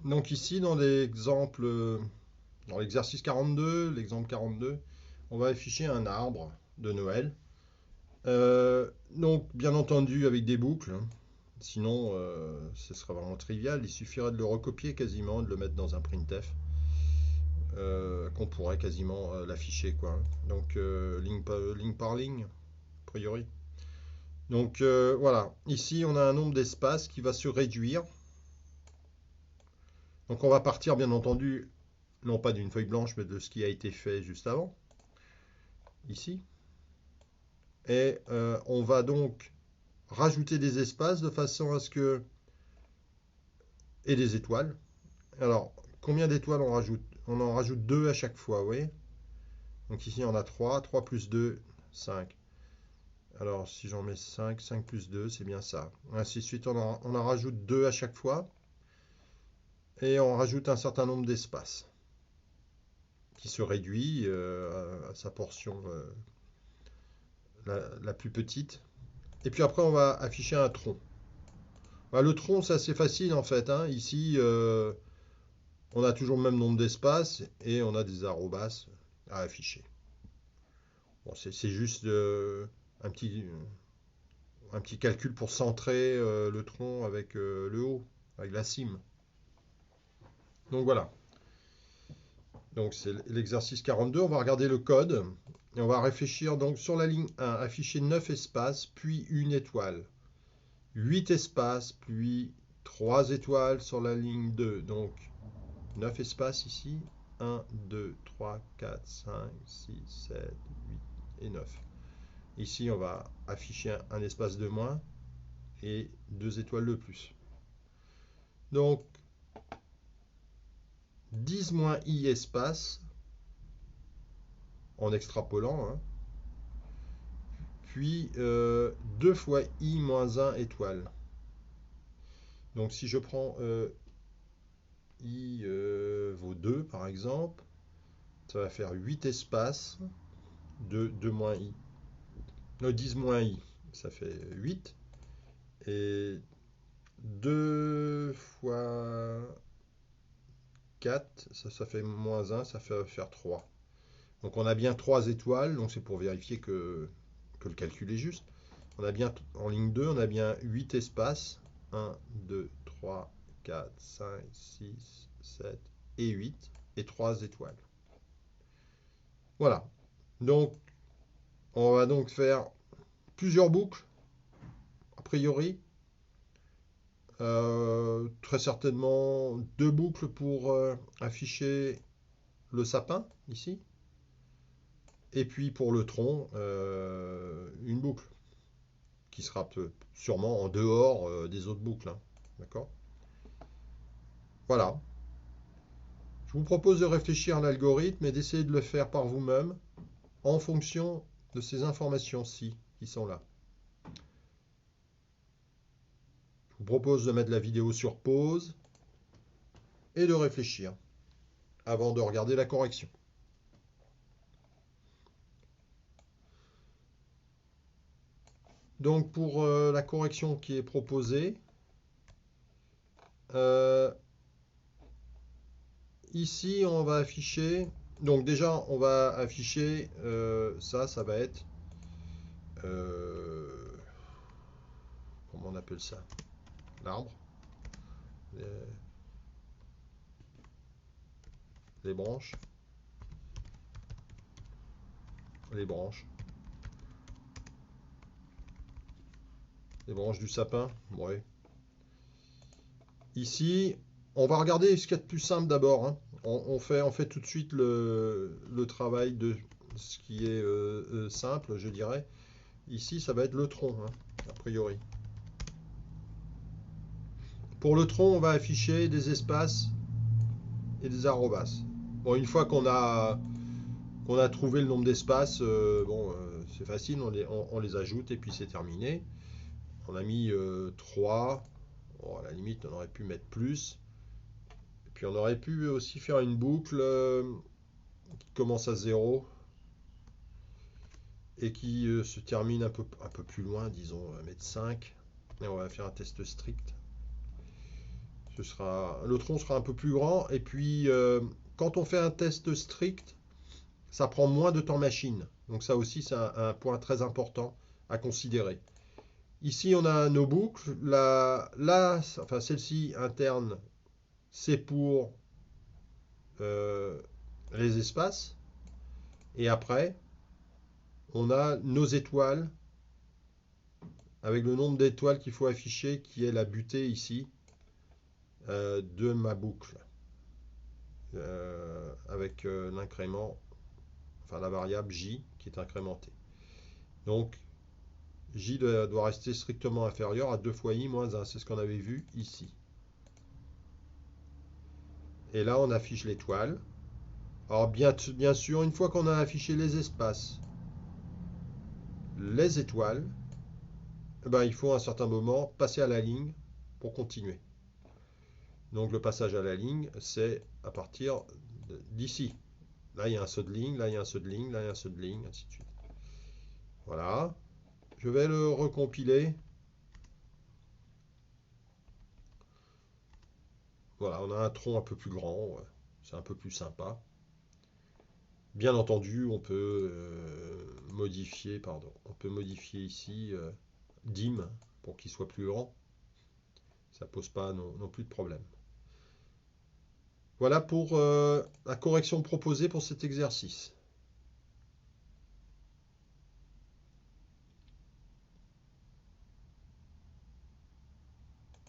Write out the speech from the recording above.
Donc ici, dans l'exemple, dans l'exercice 42, l'exemple 42, on va afficher un arbre de Noël. Donc, bien entendu, avec des boucles. Sinon, ce serait vraiment trivial. Il suffirait de le recopier quasiment, de le mettre dans un printf, qu'on pourrait quasiment l'afficher, quoi. Donc, ligne par ligne, a priori. Donc, voilà. Ici, on a un nombre d'espaces qui va se réduire. Donc, on va partir, bien entendu, non pas d'une feuille blanche, mais de ce qui a été fait juste avant, ici. Et on va donc rajouter des espaces de façon à ce que... et des étoiles. Alors, combien d'étoiles on rajoute? On en rajoute 2 à chaque fois, vous voyez? Donc ici, on a 3. 3 plus 2, 5. Alors, si j'en mets 5, 5 plus 2, c'est bien ça. Ainsi de suite, on en rajoute 2 à chaque fois. Et on rajoute un certain nombre d'espaces qui se réduit à sa portion la plus petite. Et puis après, on va afficher un tronc. Bah, le tronc, c'est assez facile en fait, hein. Ici, on a toujours le même nombre d'espaces et on a des arrobas à afficher. Bon, c'est juste un petit calcul pour centrer le tronc avec le haut, avec la cime. Donc voilà. Donc c'est l'exercice 42. On va regarder le code et on va réfléchir donc sur la ligne 1, afficher 9 espaces, puis une étoile. 8 espaces, puis 3 étoiles sur la ligne 2. Donc 9 espaces ici. 1, 2, 3, 4, 5, 6, 7, 8 et 9. Ici, on va afficher un espace de moins et 2 étoiles de plus. Donc, 10 moins i espace, en extrapolant, hein, puis 2 fois i moins 1 étoile. Donc, si je prends i vaut 2, par exemple, ça va faire 8 espaces de 2 moins i. 10 moins i, ça fait 8. Et 2 fois 4, ça fait moins 1, ça fait faire 3. Donc on a bien 3 étoiles, donc c'est pour vérifier que le calcul est juste. On a bien, en ligne 2, on a bien 8 espaces. 1, 2, 3, 4, 5, 6, 7 et 8. Et 3 étoiles. Voilà. Donc on va donc faire plusieurs boucles, a priori. Très certainement 2 boucles pour afficher le sapin, ici. Et puis pour le tronc, une boucle qui sera sûrement en dehors des autres boucles, hein. D'accord? Voilà. Je vous propose de réfléchir à l'algorithme et d'essayer de le faire par vous-même en fonction de ces informations-ci qui sont là. Je vous propose de mettre la vidéo sur pause et de réfléchir avant de regarder la correction. Donc pour la correction qui est proposée, ici on va afficher, donc déjà on va afficher ça va être, comment on appelle ça? L'arbre, les, les branches, les branches, les branches du sapin, ouais. Ici, on va regarder ce qu'il y a de plus simple d'abord, hein. On fait tout de suite le travail de ce qui est simple, je dirais. Ici, ça va être le tronc, hein, a priori. Pour le tronc, on va afficher des espaces et des arrobas. Bon, une fois qu'on a trouvé le nombre d'espaces, c'est facile, on les ajoute et puis c'est terminé. On a mis 3. Bon, à la limite, on aurait pu mettre plus. Et puis on aurait pu aussi faire une boucle qui commence à 0 et qui se termine un peu plus loin, disons, on va mettre 5. Et on va faire un test strict. Le tronc sera un peu plus grand. Et puis, quand on fait un test strict, ça prend moins de temps machine. Donc ça aussi, c'est un point très important à considérer. Ici, on a nos boucles. Enfin celle-ci interne, c'est pour les espaces. Et après, on a nos étoiles avec le nombre d'étoiles qu'il faut afficher, qui est la butée ici de ma boucle, avec l'incrément, enfin la variable j qui est incrémentée. Donc j doit rester strictement inférieur à 2 fois i moins 1, c'est ce qu'on avait vu ici. Et là on affiche l'étoile. Alors bien sûr, une fois qu'on a affiché les espaces, les étoiles, ben, il faut à un certain moment passer à la ligne pour continuer. Donc le passage à la ligne, c'est à partir d'ici. Là, il y a un saut de ligne, là, il y a un saut de ligne, là, il y a un saut de ligne, ainsi de suite. Voilà. Je vais le recompiler. Voilà, on a un tronc un peu plus grand. Ouais. C'est un peu plus sympa. Bien entendu, on peut modifier, ici dim pour qu'il soit plus grand. Ça pose pas non plus de problème. Voilà pour la correction proposée pour cet exercice.